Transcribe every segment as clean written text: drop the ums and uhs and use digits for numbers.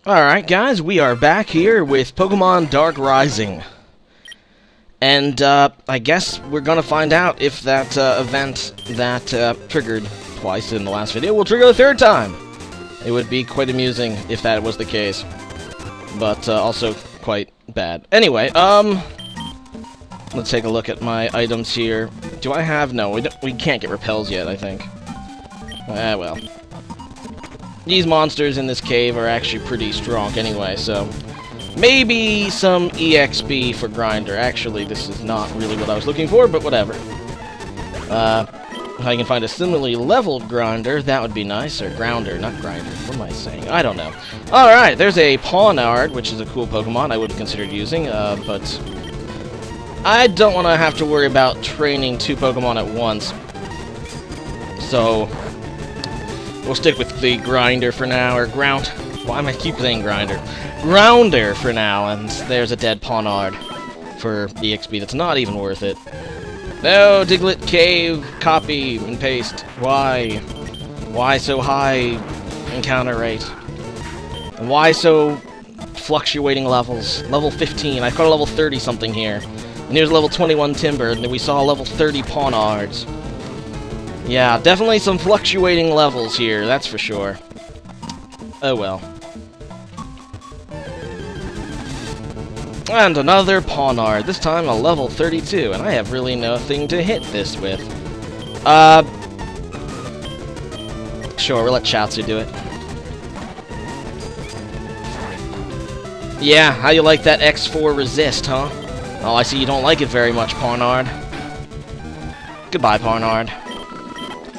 Alright guys, we are back here with Pokemon Dark Rising. And, I guess we're gonna find out if that, event that, triggered twice in the last video will trigger the third time! It would be quite amusing if that was the case. But, also quite bad. Anyway, let's take a look at my items here. Do I have... No, we can't get repels yet, I think. Well. These monsters in this cave are actually pretty strong anyway, so... Maybe some EXP for Grinder. Actually, this is not really what I was looking for, but whatever. If I can find a similarly leveled Grinder, that would be nice. Or Grounder, not Grinder. What am I saying? I don't know. Alright, there's a Pawnard, which is a cool Pokemon I would have considered using, but... I don't want to have to worry about training two Pokemon at once. So... We'll stick with the Grinder for now, or Ground... Why am I keep saying Grinder? Grounder for now, and there's a dead Pawnard for EXP that's not even worth it. No, Diglett Cave, copy and paste. Why? Why so high encounter rate? And why so fluctuating levels? Level 15, I've got a level 30 something here. And here's level 21 Timber, and then we saw level 30 Pawnards. Yeah, definitely some fluctuating levels here, that's for sure. Oh well. And another Pawnard, this time a level 32, and I have really nothing to hit this with. Sure, we'll let Chiaotzu do it. Yeah, how you like that X4 resist, huh? Oh, I see you don't like it very much, Pawnard. Goodbye, Pawnard.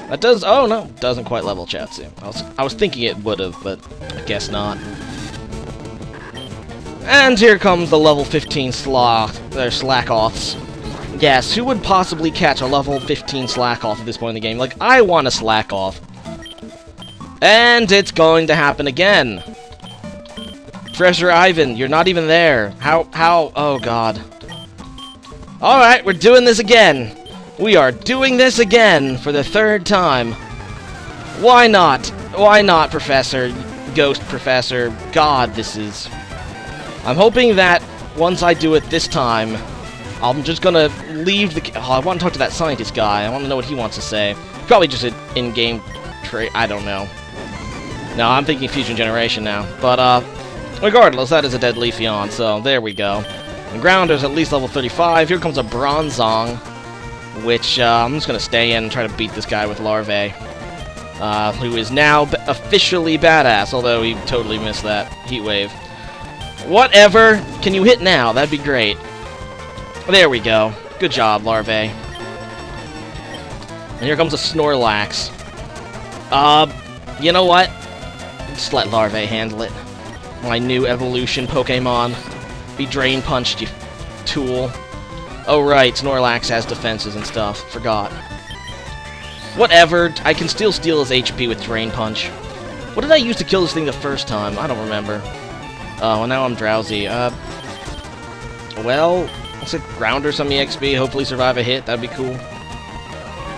That does... Oh, no, doesn't quite level Chiaotzu. I was thinking it would've, but I guess not. And here comes the level 15 Slack-offs. Yes, who would possibly catch a level 15 Slack-off at this point in the game? Like, I want a Slack-off. And it's going to happen again. Professor Ivan, you're not even there. How, oh god. Alright, we're doing this again. We are doing this again for the third time. Why not? Why not, Professor? Ghost Professor. God, this is... I'm hoping that once I do it this time, I'm just gonna leave the... Oh, I want to talk to that scientist guy. I want to know what he wants to say. Probably just an in-game trait. I don't know. No, I'm thinking Fusion Generation now. But, regardless, that is a dead Leafeon, so there we go. And Grounder's at least level 35. Here comes a Bronzong, which I'm just going to stay in and try to beat this guy with Larvae, who is now officially badass, although he totally missed that Heat Wave. Whatever! Can you hit now? That'd be great. There we go. Good job, Larvae. And here comes a Snorlax. You know what? Just let Larvae handle it. My new evolution Pokemon. Be Drain Punched, you tool. Oh right, Snorlax has defenses and stuff. Forgot. Whatever, I can still steal his HP with Drain Punch. What did I use to kill this thing the first time? I don't remember. Oh, well now I'm drowsy. Well, let's Grounder some EXP, hopefully survive a hit, that'd be cool.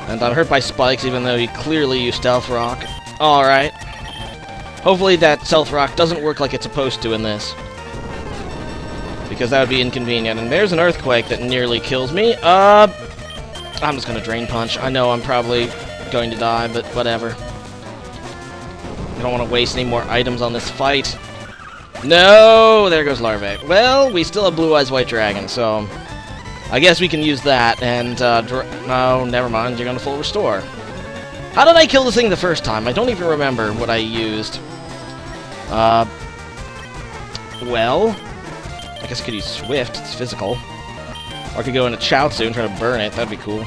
And I'm hurt by Spikes even though he clearly used Stealth Rock. Alright. Hopefully that Stealth Rock doesn't work like it's supposed to in this. Because that would be inconvenient. And there's an Earthquake that nearly kills me. I'm just gonna Drain Punch. I know I'm probably going to die, but whatever. I don't want to waste any more items on this fight. No! There goes Larvae. Well, we still have Blue Eyes White Dragon, so... I guess we can use that, and, no, never mind, you're gonna full restore. How did I kill this thing the first time? I don't even remember what I used. Well... I guess I could use Swift, it's physical. Or I could go into Chiaotzu and try to burn it, that'd be cool.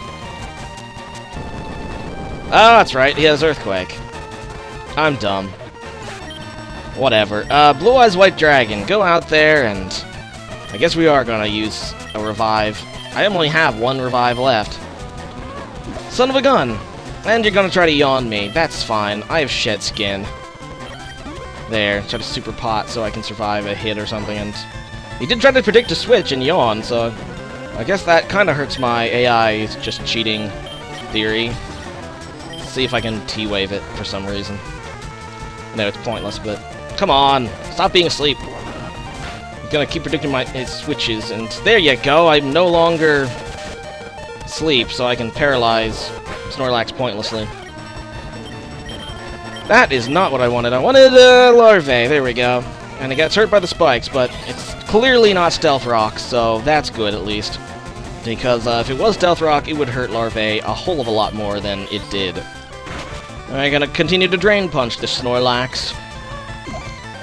Oh, that's right, he has Earthquake. I'm dumb. Whatever. Blue Eyes White Dragon, go out there and... I guess we are gonna use a revive. I only have one revive left. Son of a gun! And you're gonna try to yawn me. That's fine, I have shed skin. There, try to super pot so I can survive a hit or something, and... He did try to predict a switch and yawn, so... I guess that kinda hurts my AI's just cheating theory. Let's see if I can T-Wave it for some reason. No, it's pointless, but Come on, stop being asleep. I'm gonna keep predicting my switches, and there you go. I'm no longer asleep, so I can paralyze Snorlax pointlessly. That is not what I wanted. I wanted Larvae. There we go. And it gets hurt by the spikes, but it's clearly not Stealth Rock, so that's good at least. Because if it was Stealth Rock, it would hurt Larvae a whole of a lot more than it did. I'm gonna continue to Drain Punch this Snorlax.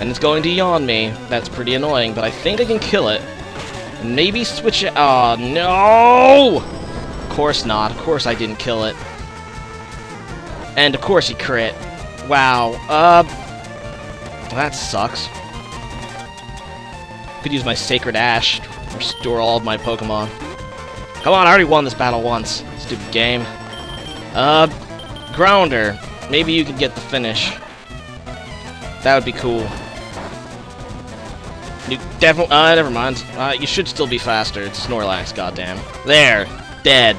And it's going to yawn me. That's pretty annoying, but I think I can kill it. And maybe switch it. Oh, no! Of course not. Of course I didn't kill it. And of course he crit. Wow. That sucks. Could use my Sacred Ash to restore all of my Pokemon. Come on, I already won this battle once. Stupid game. Grounder. Maybe you could get the finish. That would be cool. You definitely... never mind. You should still be faster. It's Snorlax, goddamn. There! Dead.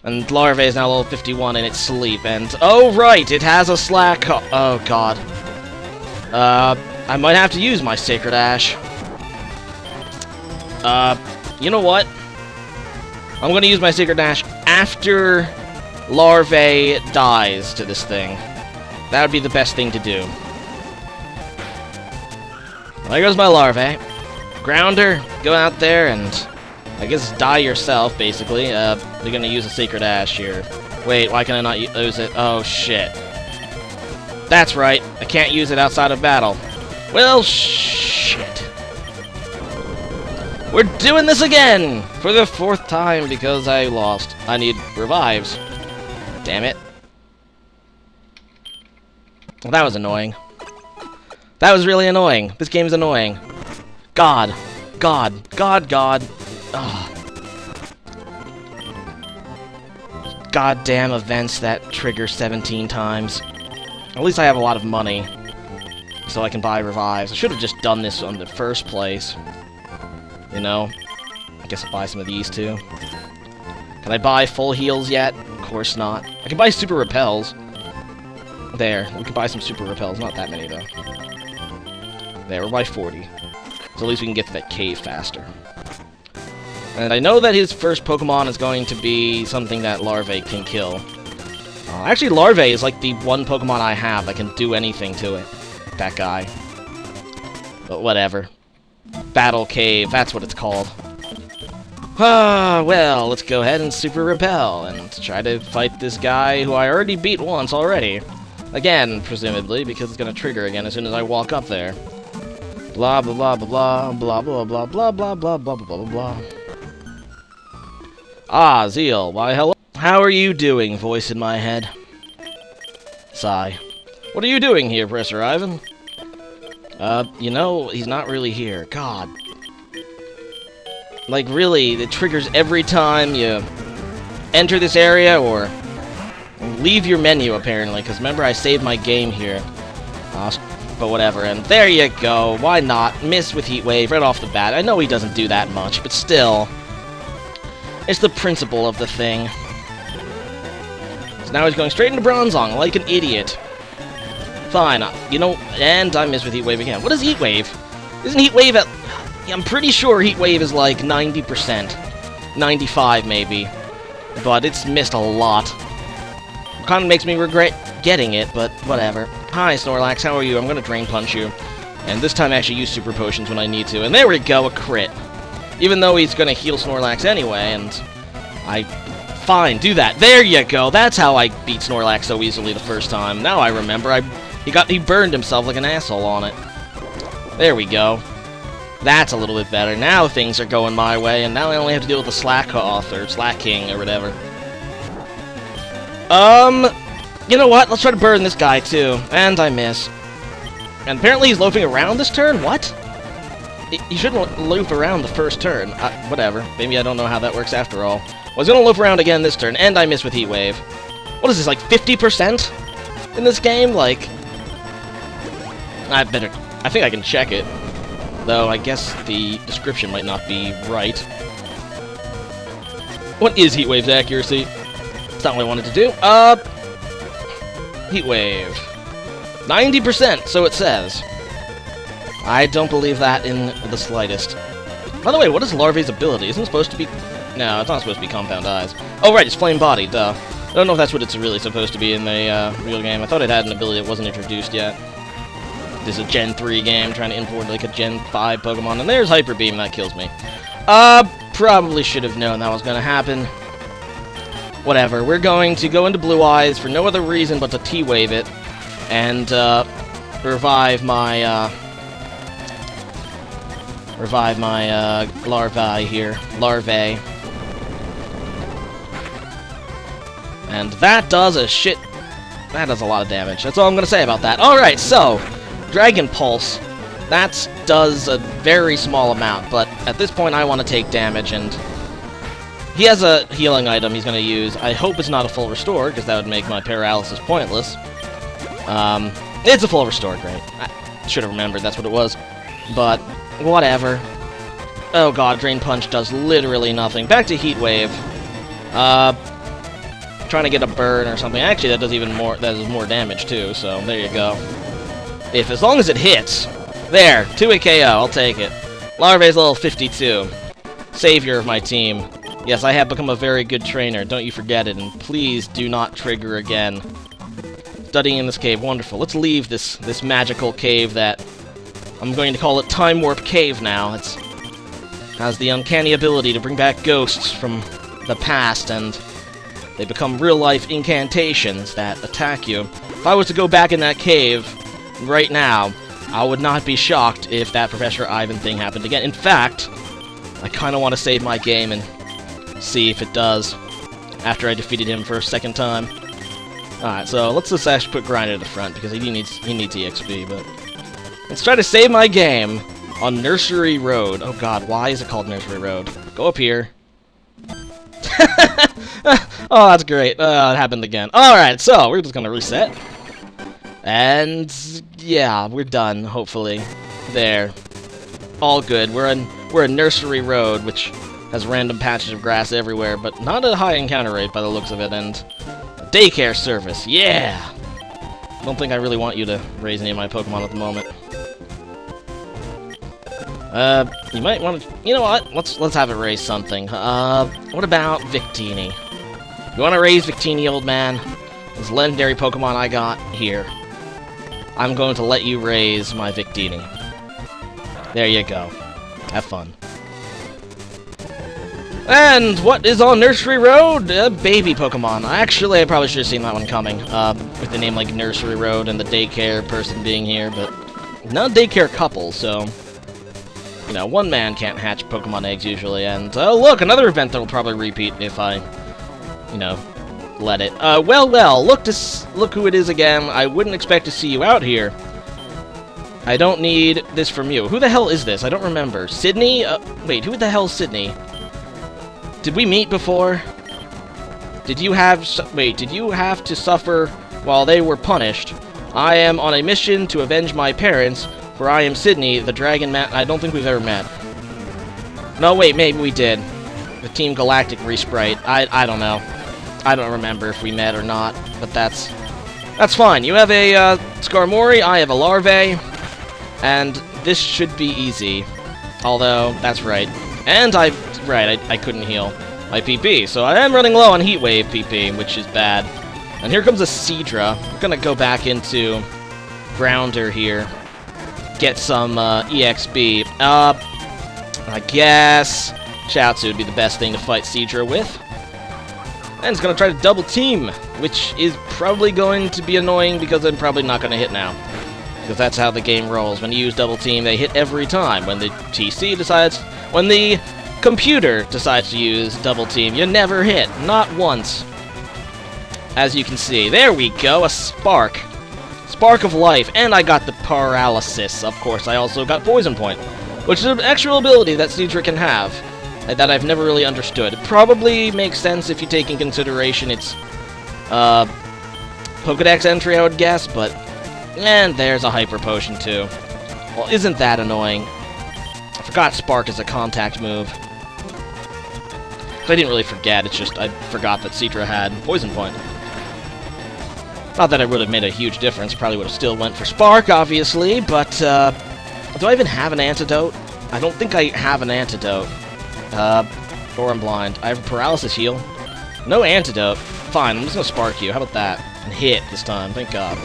And Larvae is now level 51 in its sleep, and... Oh, right! It has a slack... Oh, god. I might have to use my Sacred Ash. You know what? I'm gonna use my Sacred Ash after Larvae dies to this thing. That would be the best thing to do. There goes my Larvae. Grounder, go out there and I guess die yourself, basically. They're gonna use a Sacred Ash here. Wait, why can I not use it? Oh, shit. That's right, I can't use it outside of battle. Well, shit. We're doing this again! For the 4th time because I lost. I need revives. Damn it. Well, that was annoying. That was really annoying. This game's annoying. God. God. God, God. Ugh. Goddamn events that trigger 17 times. At least I have a lot of money, so I can buy revives. I should have just done this in the first place. You know? I guess I'll buy some of these, too. Can I buy full heals yet? Of course not. I can buy super repels. There. We can buy some super repels. Not that many, though. There, we're by 40. So at least we can get to that cave faster. And I know that his first Pokemon is going to be something that Larvae can kill. Actually, Larvae is like the one Pokemon I have that can do anything to it. That guy. But whatever. Battle Cave, that's what it's called. Well, let's go ahead and Super Repel and try to fight this guy who I already beat once already. Again, presumably, because it's going to trigger again as soon as I walk up there. Blah, blah, blah, blah, blah, blah, blah, blah, blah, blah, blah, blah, blah, blah. Ah, Zeal, why hello. How are you doing, voice in my head? Sigh. What are you doing here, Professor Ivan? You know, he's not really here. God. Like, really, it triggers every time you enter this area or leave your menu, apparently, because remember, I saved my game here. But whatever, and there you go. Why not? Miss with Heat Wave right off the bat. I know he doesn't do that much, but still. It's the principle of the thing. So now he's going straight into Bronzong, like an idiot. Fine, you know, and I miss with Heat Wave again. What is Heat Wave? Isn't Heat Wave at... I'm pretty sure Heat Wave is like 90%. 95, maybe. But it's missed a lot. It kind of makes me regret getting it, but whatever. Hi, Snorlax, how are you? I'm gonna Drain Punch you. And this time I actually use Super Potions when I need to. And there we go, a crit. Even though he's gonna heal Snorlax anyway, and fine, do that. There you go. That's how I beat Snorlax so easily the first time. Now I remember. He burned himself like an asshole on it. There we go. That's a little bit better. Now things are going my way, and now I only have to deal with the Slakoth, or Slack King, or whatever. You know what? Let's try to burn this guy, too. And I miss. And apparently he's loafing around this turn? What? You shouldn't loop around the first turn. Whatever. Maybe I don't know how that works after all. Well, I was gonna loop around again this turn, and I miss with Heat Wave. What is this, like 50% in this game? Like... I think I can check it. Though, I guess the description might not be right. What is Heat Wave's accuracy? That's not what I wanted to do. Heat Wave. 90%, so it says. I don't believe that in the slightest. By the way, what is Larvae's ability? Isn't it supposed to be... No, it's not supposed to be Compound Eyes. Oh, right, it's Flame Body, duh. I don't know if that's what it's really supposed to be in the real game. I thought it had an ability that wasn't introduced yet. This is a Gen 3 game, trying to import like a Gen 5 Pokemon, and there's Hyper Beam, that kills me. Probably should have known that was going to happen. Whatever, we're going to go into Blue Eyes for no other reason but to T-Wave it, and revive my Larvae here. Larvae. And that does a shit... That does a lot of damage. That's all I'm gonna say about that. Alright, so... Dragon Pulse. That does a very small amount, but at this point I want to take damage, and... He has a healing item he's gonna use. I hope it's not a full restore, because that would make my paralysis pointless. It's a full restore, great. I should have remembered that's what it was. But, whatever. Oh god, Drain Punch does literally nothing. Back to Heat Wave. Trying to get a burn or something. Actually, that does even more. That does more damage too. So there you go. As long as it hits. There, 2-hit KO. I'll take it. Larvae's level 52. Savior of my team. Yes, I have become a very good trainer. Don't you forget it. And please do not trigger again. Studying in this cave, wonderful. Let's leave this magical cave that I'm going to call it Time Warp Cave now. It has the uncanny ability to bring back ghosts from the past, and they become real-life incantations that attack you. If I was to go back in that cave right now, I would not be shocked if that Professor Ivan thing happened again. In fact, I kind of want to save my game and see if it does after I defeated him for a second time. Alright, so let's just actually put Grinder to the front because he needs EXP, but let's try to save my game on Nursery Road. Oh god, why is it called Nursery Road? Go up here. Oh, that's great. It happened again. Alright, so we're just gonna reset. And yeah, we're done, hopefully. There. All good. We're in Nursery Road, which has random patches of grass everywhere, but not a high encounter rate by the looks of it, and a daycare service. Yeah! Don't think I really want you to raise any of my Pokemon at the moment. You might want to... You know what? Let's have it raise something. What about Victini? You want to raise Victini, old man? This legendary Pokemon I got here. I'm going to let you raise my Victini. There you go. Have fun. And what is on Nursery Road? Baby Pokemon. Actually, I probably should have seen that one coming. With the name like Nursery Road and the daycare person being here, but not daycare couple, so... You know, one man can't hatch Pokemon eggs usually, and, look, another event that'll probably repeat if I, you know, let it. Well, look who it is again. I wouldn't expect to see you out here. I don't need this from you. Who the hell is this? I don't remember. Sydney? Wait, who the hell is Sydney? Did we meet before? Did you have to suffer while they were punished? I am on a mission to avenge my parents, for I am Sydney, the Dragon Man. I don't think we've ever met. No, wait, maybe we did. The Team Galactic Resprite. I don't know. I don't remember if we met or not, but that's fine. You have a Skarmory, I have a Larvae, and this should be easy. Although, that's right. And I couldn't heal my PP, so I am running low on Heat Wave PP, which is bad. And here comes a Seadra. I'm gonna go back into Grounder here. Get some EXP. I guess Chiaotzu would be the best thing to fight Seadra with. And it's going to try to double team, which is probably going to be annoying because I'm probably not going to hit now. Because that's how the game rolls. When you use double team, they hit every time. When the when the computer decides to use double team, you never hit. Not once. As you can see. There we go, a Spark. Spark of Life, and I got the Paralysis. Of course, I also got Poison Point, which is an actual ability that Seadra can have, that I've never really understood. It probably makes sense if you take in consideration its Pokedex entry, I would guess, but... And there's a Hyper Potion, too. Well, isn't that annoying? I forgot Spark is a contact move. I didn't really forget, it's just I forgot that Seadra had Poison Point. Not that it would have made a huge difference, probably would have still went for Spark, obviously, but, Do I even have an antidote? I don't think I have an antidote. Or I'm blind. I have a paralysis heal. No antidote. Fine, I'm just gonna spark you. How about that? And hit this time, thank God.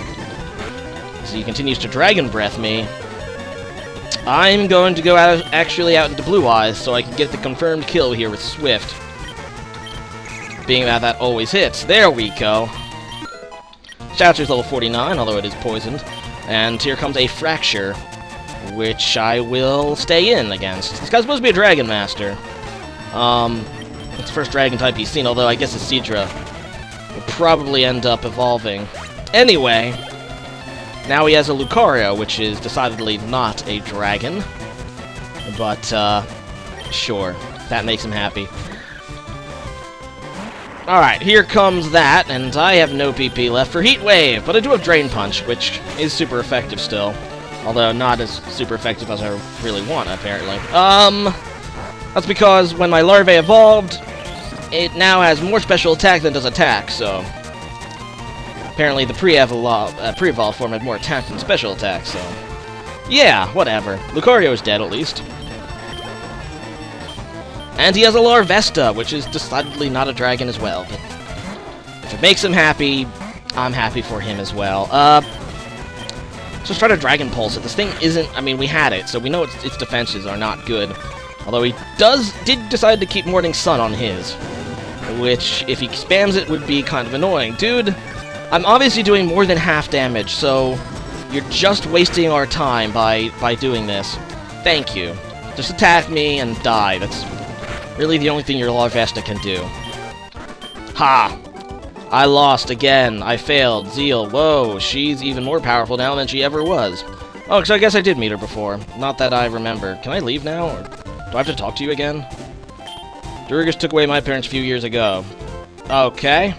So he continues to Dragon Breath me. I'm going to go actually out into Blue Eyes so I can get the confirmed kill here with Swift. Being that always hits. There we go. Chiaotzu's level 49, although it is poisoned. And here comes a Fracture, which I will stay in against. This guy's supposed to be a Dragon Master. It's the first Dragon type he's seen, although I guess it's Seadra will probably end up evolving. Anyway, now he has a Lucario, which is decidedly not a dragon. But, sure, that makes him happy. Alright, here comes that, and I have no PP left for Heat Wave, but I do have Drain Punch, which is super effective still. Although not as super effective as I really want, apparently. That's because when my Larvae evolved, it now has more special attack than does attack, so... Apparently the pre-evolved form had more attack than special attack, so... Yeah, whatever. Lucario is dead, at least. And he has a Larvesta, which is decidedly not a dragon as well, but... If it makes him happy, I'm happy for him as well. Let's try to Dragon Pulse it. This thing isn't... I mean, we had it, so we know its defenses are not good. Although he did decide to keep Morning Sun on his. Which, if he spams it, would be kind of annoying. Dude, I'm obviously doing more than half damage, so you're just wasting our time by doing this. Thank you. Just attack me and die. That's really the only thing your Larvesta can do. Ha! I lost again. I failed. Zeal. Whoa, she's even more powerful now than she ever was. Oh, so I guess I did meet her before. Not that I remember. Can I leave now, or do I have to talk to you again? Duergus took away my parents a few years ago. Okay.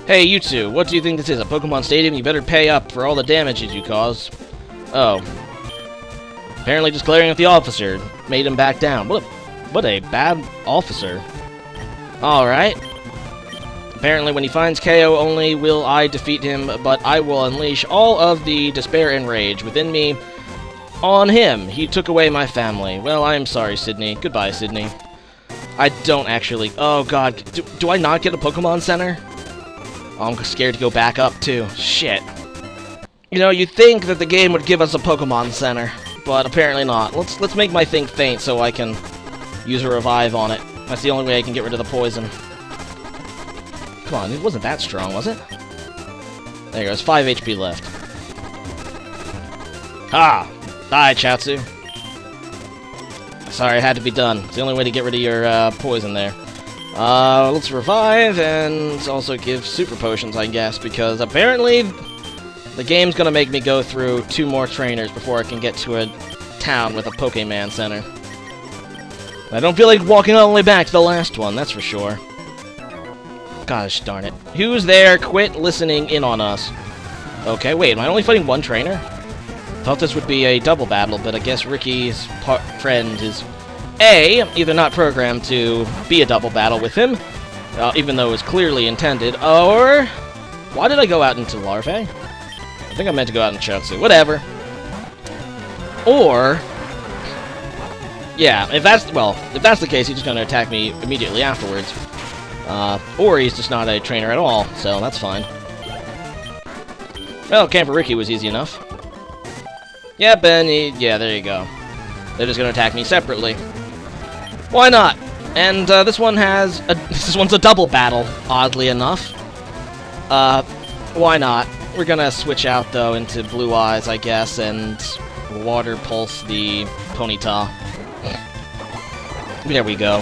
Hey, you two, what do you think this is? A Pokemon Stadium? You better pay up for all the damages you caused. Oh. Apparently just glaring at the officer made him back down. What a bad officer. Alright. Apparently when he finds KO only will I defeat him, but I will unleash all of the despair and rage within me on him. He took away my family. Well, I'm sorry, Sydney. Goodbye, Sydney. I don't actually... Oh, God. Do I not get a Pokemon Center? Oh, I'm scared to go back up, too. Shit. You know, you'd think that the game would give us a Pokemon Center, but apparently not. Let's make my thing faint so I can use a revive on it. That's the only way I can get rid of the poison. Come on, it wasn't that strong, was it? There you go, there's 5 HP left. Ha! Die, Chiaotzu. Sorry, it had to be done. It's the only way to get rid of your poison there. Let's revive and also give super potions, I guess, because apparently the game's gonna make me go through 2 more trainers before I can get to a town with a Pokemon Center. I don't feel like walking all the way back to the last one, that's for sure. Gosh darn it. Who's there? Quit listening in on us. Okay, wait, am I only fighting 1 trainer? Thought this would be a double battle, but I guess Ricky's friend is either not programmed to be a double battle with him, even though it's clearly intended, or... Why did I go out into Larvae? I think I meant to go out in Chiaotzu. Whatever. Or... Yeah, if that's the case, he's just going to attack me immediately afterwards. Or he's just not a trainer at all, so that's fine. Well, Camp for Ricky was easy enough. Yep, and yeah, there you go. They're just going to attack me separately. Why not? And this one's a double battle, oddly enough. Why not? We're gonna switch out though into Blue Eyes, I guess, and Water Pulse the Ponyta. There we go.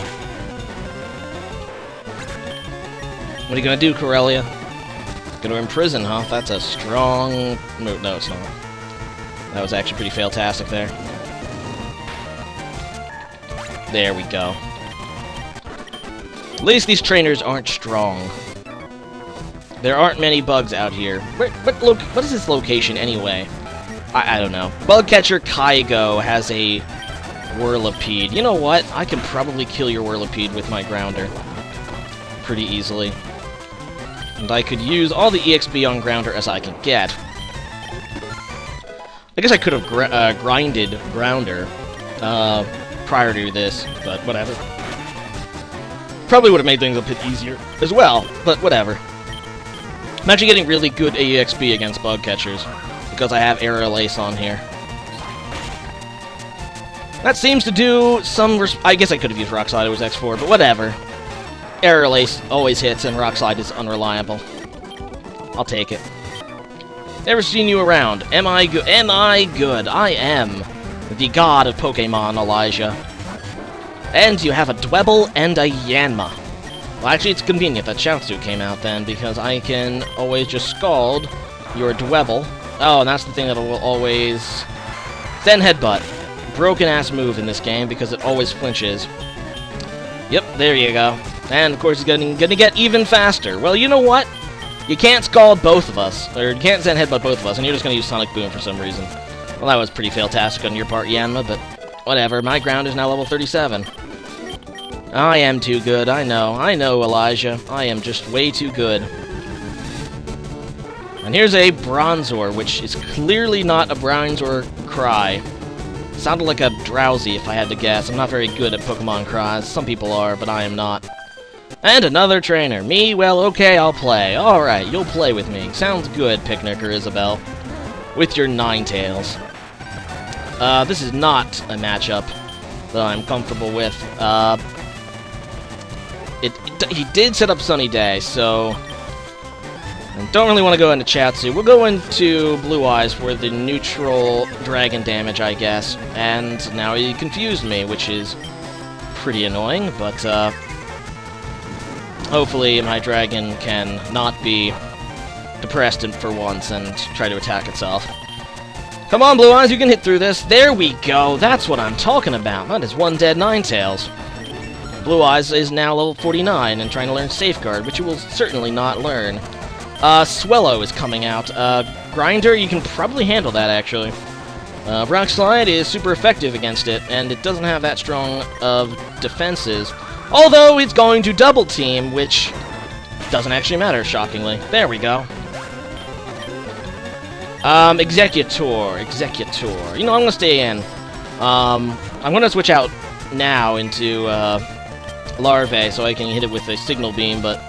What are you gonna do, Corellia? Gonna imprison, huh? That's a strong... No, it's not. That was actually pretty fail-tastic there. There we go. At least these trainers aren't strong. There aren't many bugs out here. What is this location, anyway? I don't know. Bugcatcher Kygo has a Whirlipede. You know what? I can probably kill your Whirlipede with my Grounder. Pretty easily. And I could use all the EXP on Grounder as I can get. I guess I could have grinded Grounder prior to this, but whatever. Probably would have made things a bit easier as well, but whatever. I'm actually getting really good AEXP against bug catchers because I have Aerial Ace on here. That seems to do some... I guess I could have used Rock Slide, it was X4, but whatever. Aerial Ace always hits, and Rock Slide is unreliable. I'll take it. Never seen you around. Am I good? Am I good? I am the god of Pokémon, Elijah. And you have a Dwebble and a Yanma. Well, actually, it's convenient that Chiaotzu came out then, because I can always just Scald your Dwebble. Oh, and that's the thing that will always... Then Headbutt. Broken-ass move in this game, because it always flinches. Yep, there you go. And, of course, it's gonna get even faster. Well, you know what? You can't Scald both of us, or you can't Zen Headbutt both of us, and you're just gonna use Sonic Boom for some reason. Well, that was pretty fail-tastic on your part, Yanma, but whatever. My ground is now level 37. I am too good, I know, Elijah. I am just way too good. And here's a Bronzor, which is clearly not a Bronzor cry. Sounded like a Drowsy, if I had to guess. I'm not very good at Pokemon cries. Some people are, but I am not. And another trainer. Me? Well, okay, I'll play. Alright, you'll play with me. Sounds good, Picnicker Isabel. With your Ninetales. This is not a matchup that I'm comfortable with. He did set up Sunny Day, so... I don't really want to go into Chiaotzu. We'll go into Blue Eyes for the neutral dragon damage, I guess. And now he confused me, which is pretty annoying, but hopefully my dragon can not be depressed for once and try to attack itself. Come on, Blue Eyes, you can hit through this. There we go. That's what I'm talking about. That is one dead Ninetales. Blue Eyes is now level 49 and trying to learn Safeguard, which you will certainly not learn. Swellow is coming out. Grinder, you can probably handle that, actually. Rock Slide is super effective against it, and it doesn't have that strong of defenses. Although it's going to double team, which doesn't actually matter, shockingly. There we go. Executor. You know, I'm gonna stay in. I'm gonna switch out now into, Larvae, so I can hit it with a Signal Beam, but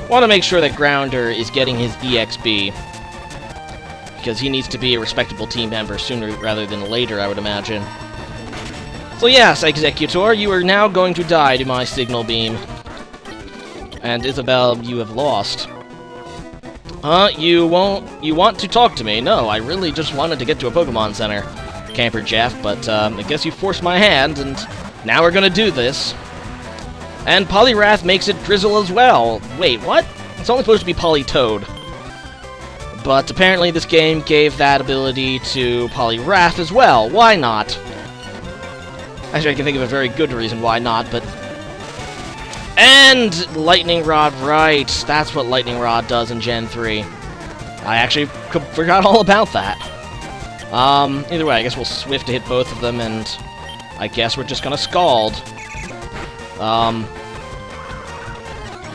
want to make sure that Grounder is getting his EXP, because he needs to be a respectable team member sooner rather than later, I would imagine. So yes, Executor, you are now going to die to my Signal Beam. And Isabel, you have lost. You want to talk to me? No, I really just wanted to get to a Pokemon Center, Camper Jeff, but I guess you forced my hand, and now we're gonna do this. And Poliwrath makes it Drizzle as well. Wait, what? It's only supposed to be Politoad. But apparently this game gave that ability to Poliwrath as well. Why not? Actually, I can think of a very good reason why not, but... And Lightning Rod, right. That's what Lightning Rod does in Gen 3. I actually forgot all about that. Either way, I guess we'll Swift to hit both of them, and I guess we're just gonna Scald.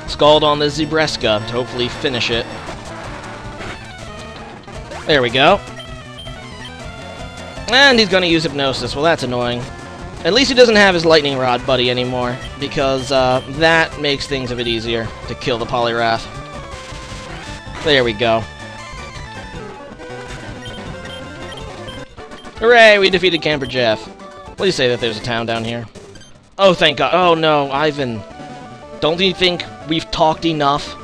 Scald on the Zebreska to hopefully finish it. There we go. And he's gonna use Hypnosis. Well, that's annoying. At least he doesn't have his Lightning Rod buddy anymore, because that makes things a bit easier to kill the Poliwrath. There we go. Hooray, we defeated Camper Jeff. Please say that there's a town down here. Oh, thank God. Oh, no, Ivan. Don't you think we've talked enough?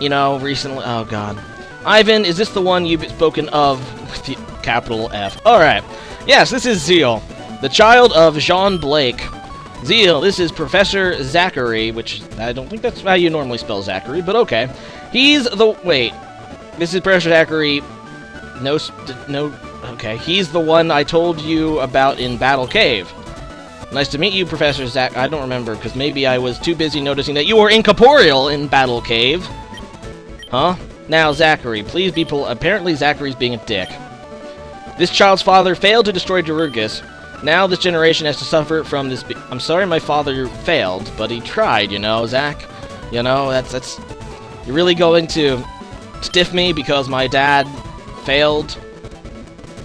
You know, recently? Oh, God. Ivan, is this the one you've spoken of with the capital F? Alright. Yes, this is Zeal, the child of Jean Blake. Zeal, this is Professor Zachery, which I don't think that's how you normally spell Zachary, but okay. He's the... Wait. This is Professor Zachery... No... Okay, he's the one I told you about in Battle Cave. Nice to meet you, Professor Zach. I don't remember, because maybe I was too busy noticing that you were incorporeal in Battle Cave. Huh? Now, Zachary, please be apparently Zachary's being a dick. This child's father failed to destroy Darugus. Now this generation has to suffer from this... I'm sorry my father failed, but he tried, you know, Zach. You know, that's... You're really going to stiff me because my dad failed?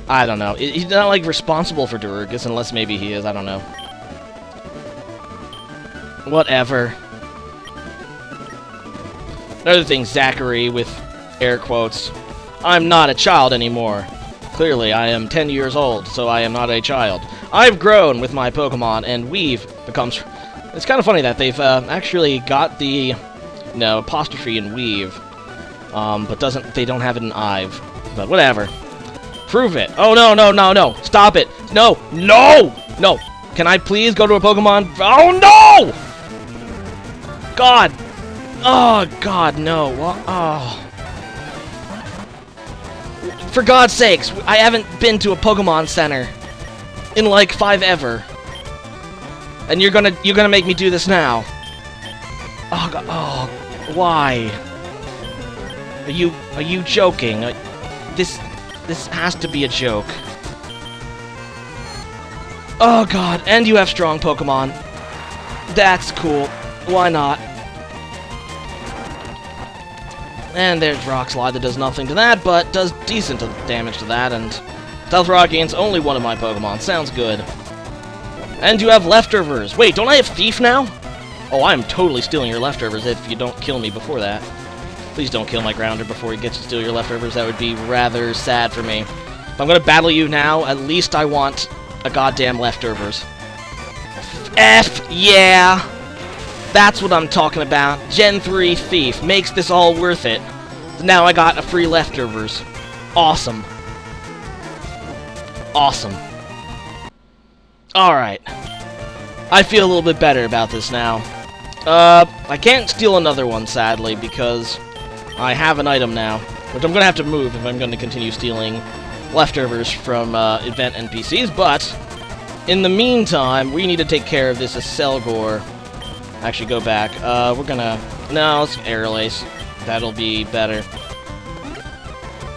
I don't know. He's not, like, responsible for Darugus, unless maybe he is. I don't know. Whatever. Another thing, Zachary, with air quotes. I'm not a child anymore. Clearly, I am 10 years old, so I am not a child. I've grown with my Pokemon, and we've become... It's kind of funny that they've actually got the, apostrophe in weave, but they don't have it in I've. But whatever. Prove it. Oh, no, no, no, no. Stop it. No, no, no. Can I please go to a Pokemon? Oh, no! God. Oh, God, no. Oh. For God's sakes, I haven't been to a Pokemon Center in like 5 ever. And you're gonna make me do this now. Oh God, oh, why? Are you joking? This has to be a joke. Oh God, and you have strong Pokemon. That's cool. Why not? And there's Rock Slide that does nothing to that, but does decent damage to that, and Stealth Rock against only one of my Pokemon. Sounds good. And you have leftovers. Wait, don't I have Thief now? Oh, I'm totally stealing your leftovers if you don't kill me before that. Please don't kill my Grounder before he gets to steal your leftovers. That would be rather sad for me. If I'm gonna battle you now, at least I want a goddamn leftovers. F, yeah! That's what I'm talking about. Gen 3 Thief makes this all worth it. Now I got a free leftovers. Awesome. Awesome. Alright. I feel a little bit better about this now. I can't steal another one, sadly, because I have an item now, which I'm going to have to move if I'm going to continue stealing leftovers from event NPCs, but in the meantime, we need to take care of this Acelgor. Actually, go back. We're gonna... No, let's Aerial Ace. That'll be better.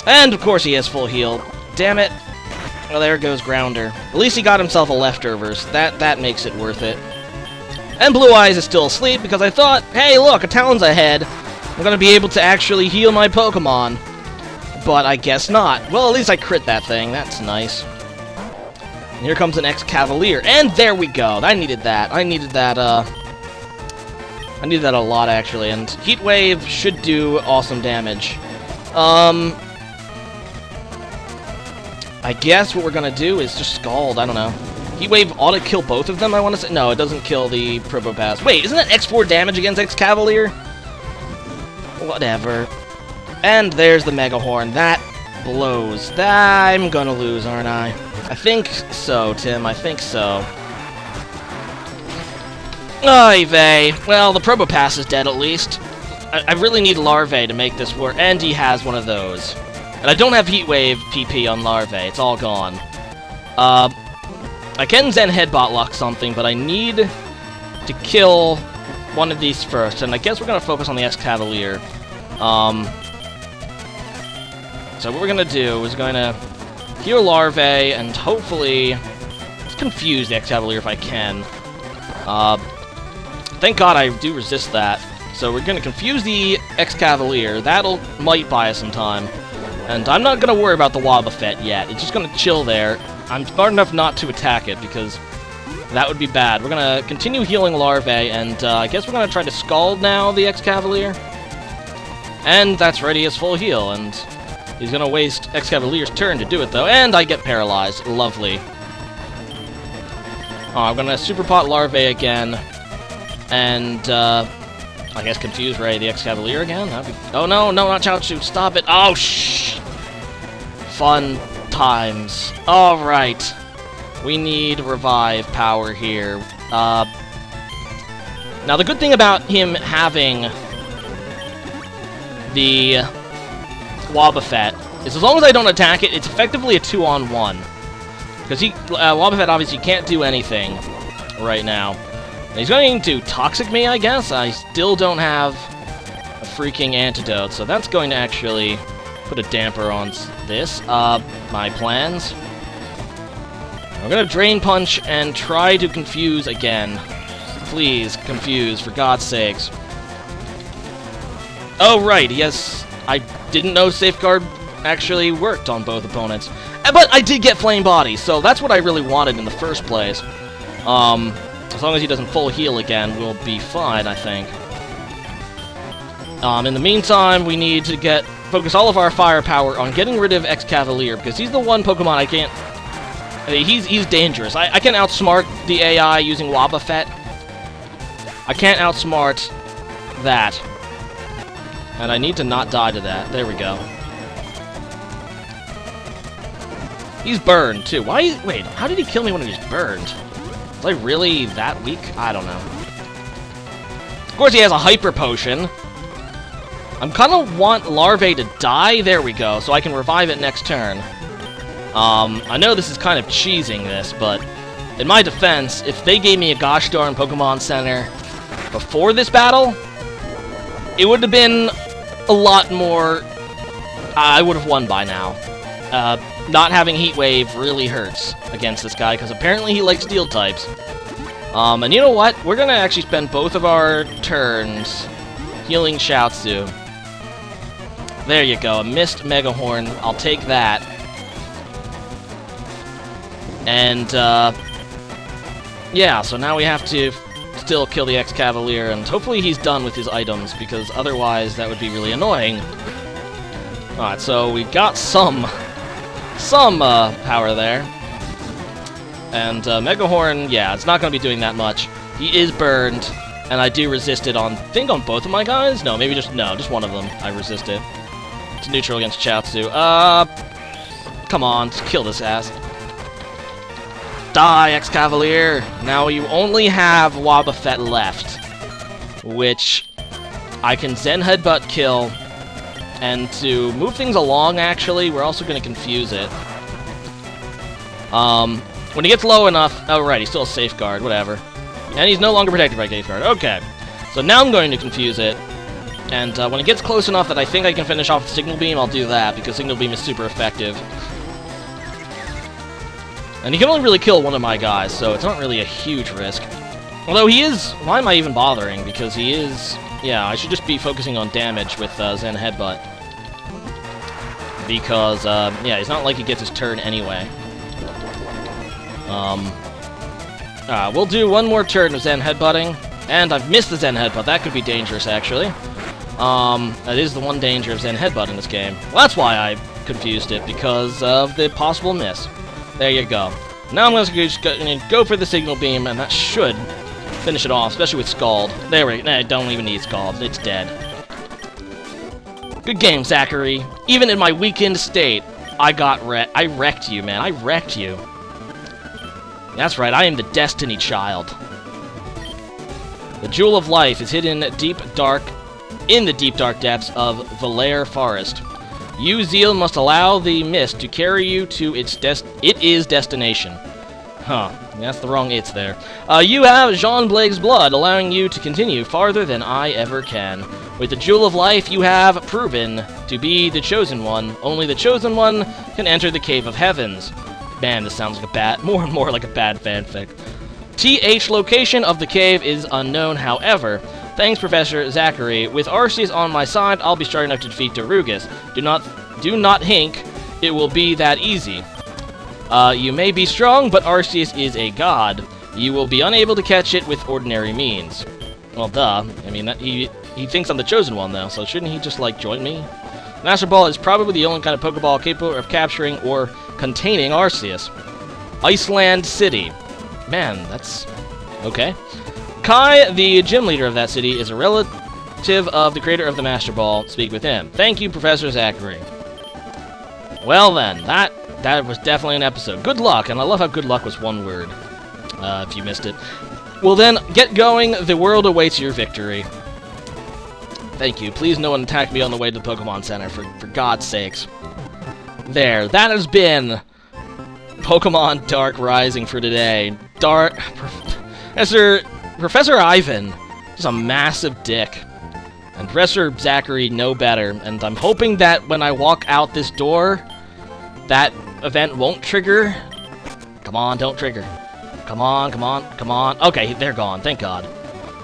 And, of course, he has full heal. Damn it. Well, there goes Grounder. At least he got himself a leftovers. That makes it worth it. And Blue Eyes is still asleep because I thought, hey, look, a Talon's ahead. I'm gonna be able to actually heal my Pokemon. But I guess not. Well, at least I crit that thing. That's nice. And here comes an Excadrill. And there we go. I needed that. I needed that a lot, actually. And Heat Wave should do awesome damage. I guess what we're gonna do is just Scald. I don't know. Heat Wave ought to kill both of them, I want to say. No, it doesn't kill the Probopass. Wait, isn't that X4 damage against Excadrill? Whatever. And there's the Mega Horn. That blows. I'm gonna lose, aren't I? I think so, Tim. I think so. Oy vey. Well, the Probopass is dead at least. I really need Larvae to make this work, and he has one of those. And I don't have Heat Wave PP on Larvae. It's all gone. I can Zen Headbot lock something, but I need to kill one of these first, and I guess we're going to focus on the Excadrill. So what we're going to do is going to heal Larvae, and hopefully let's confuse the Excadrill if I can. Thank God I do resist that. So we're going to confuse the Excadrill. That'll might buy us some time. And I'm not going to worry about the Wobbuffet yet. It's just going to chill there. I'm smart enough not to attack it, because that would be bad. We're going to continue healing Larvae, and I guess we're going to try to Scald now, the Excadrill. And that's ready as full heal, and he's going to waste Excadrill's turn to do it, though. And I get paralyzed. Lovely. I'm going to Super Pot Larvae again, and I guess confuse Ray the Excadrill again? Oh no, no, not Chiaotzu, stop it! Oh, shh! Fun times. Alright. We need revive power here. Now the good thing about him having the Wobbuffet is as long as I don't attack it, it's effectively a 2-on-1. Because Wobbuffet obviously can't do anything right now. He's going to Toxic me, I guess? I still don't have a freaking antidote, so that's going to actually put a damper on this. My plans. I'm going to Drain Punch and try to confuse again. Please, confuse, for God's sakes. Oh, right, yes. I didn't know Safeguard actually worked on both opponents. But I did get Flame Body, so that's what I really wanted in the first place. As long as he doesn't full heal again, we'll be fine, I think. In the meantime, we need to focus all of our firepower on getting rid of Excadrill, because he's the one Pokemon I can't... He's dangerous. I can outsmart the AI using Wobbuffet. I can't outsmart that. And I need to not die to that. There we go. He's burned, too. Wait, how did he kill me when he was burned? Was I really that weak? I don't know. Of course, he has a Hyper Potion. I'm kind of want Larvae to die. There we go, so I can revive it next turn. I know this is kind of cheesing this, but in my defense, if they gave me a gosh darn Pokemon Center before this battle, it would have been a lot more... I would have won by now. Not having Heat Wave really hurts against this guy, because apparently he likes Steel types. And you know what? We're going to actually spend both of our turns healing Chiaotzu. There you go, a missed Mega Horn. I'll take that. And, yeah, so now we have to still kill the Excadrill, and hopefully he's done with his items, because otherwise that would be really annoying. Alright, so we've got some power there. And Mega Horn, yeah, it's not going to be doing that much. He is burned, and I do resist it on, I think on both of my guys? No, maybe just one of them I resist it. It's neutral against Chiaotzu. Come on, kill this ass. Die, Excadrill! Now you only have Wobbuffet left, which I can Zen Headbutt kill, and to move things along, actually, we're also going to confuse it. When he gets low enough... Oh, right, he's still a Safeguard, whatever. And he's no longer protected by Safeguard. Okay. So now I'm going to confuse it. And when it gets close enough that I think I can finish off with Signal Beam, I'll do that, because Signal Beam is super effective. And he can only really kill one of my guys, so it's not really a huge risk. Although he is... Why am I even bothering? Because he is... Yeah, I should just be focusing on damage with Zen Headbutt. Because, yeah, it's not like he gets his turn anyway. We'll do one more turn of Zen Headbutting. And I've missed the Zen Headbutt. That could be dangerous, actually. That is the one danger of Zen Headbutt in this game. Well, that's why I confused it, because of the possible miss. There you go. Now I'm just going to go for the Signal Beam, and that should finish it off, especially with Scald. There we go. Nah, don't even need Scald. It's dead. Good game, Zachary. Even in my weakened state, I wrecked you, man. I wrecked you. That's right, I am the Destiny Child. The Jewel of Life is hidden in the deep dark depths of Valere Forest. You, Zeal, must allow the mist to carry you to its destination. Huh, that's the wrong it's there. You have Jean Blake's blood, allowing you to continue farther than I ever can. With the Jewel of Life, you have proven to be the Chosen One. Only the Chosen One can enter the Cave of Heavens. Man, this sounds like more and more like a bad fanfic. TH location of the cave is unknown, however. Thanks, Professor Zachery. With Arceus on my side, I'll be strong enough to defeat Darugus. Do not hink. It will be that easy. You may be strong, but Arceus is a god. You will be unable to catch it with ordinary means. Well, duh. I mean, he thinks I'm the Chosen One, though, so shouldn't he just, like, join me? Master Ball is probably the only kind of Pokeball capable of capturing or containing Arceus. Iceland City. Man, that's... okay. Kai, the gym leader of that city, is a relative of the creator of the Master Ball. Speak with him. Thank you, Professor Zachery. Well then, that was definitely an episode. Good luck, and I love how good luck was one word, if you missed it. Well then, get going. The world awaits your victory. Thank you. Please no one attack me on the way to the Pokemon Center, for God's sakes. There, that has been Pokemon Dark Rising for today. Professor Ivan is a massive dick. And Professor Zachery no better. And I'm hoping that when I walk out this door, that event won't trigger. Come on, don't trigger. Come on, come on, come on. Okay, they're gone, thank God.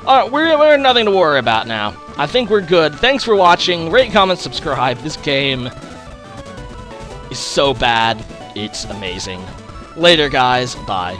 Alright, we're nothing to worry about now. I think we're good. Thanks for watching. Rate, comment, subscribe. This game is so bad, it's amazing. Later, guys. Bye.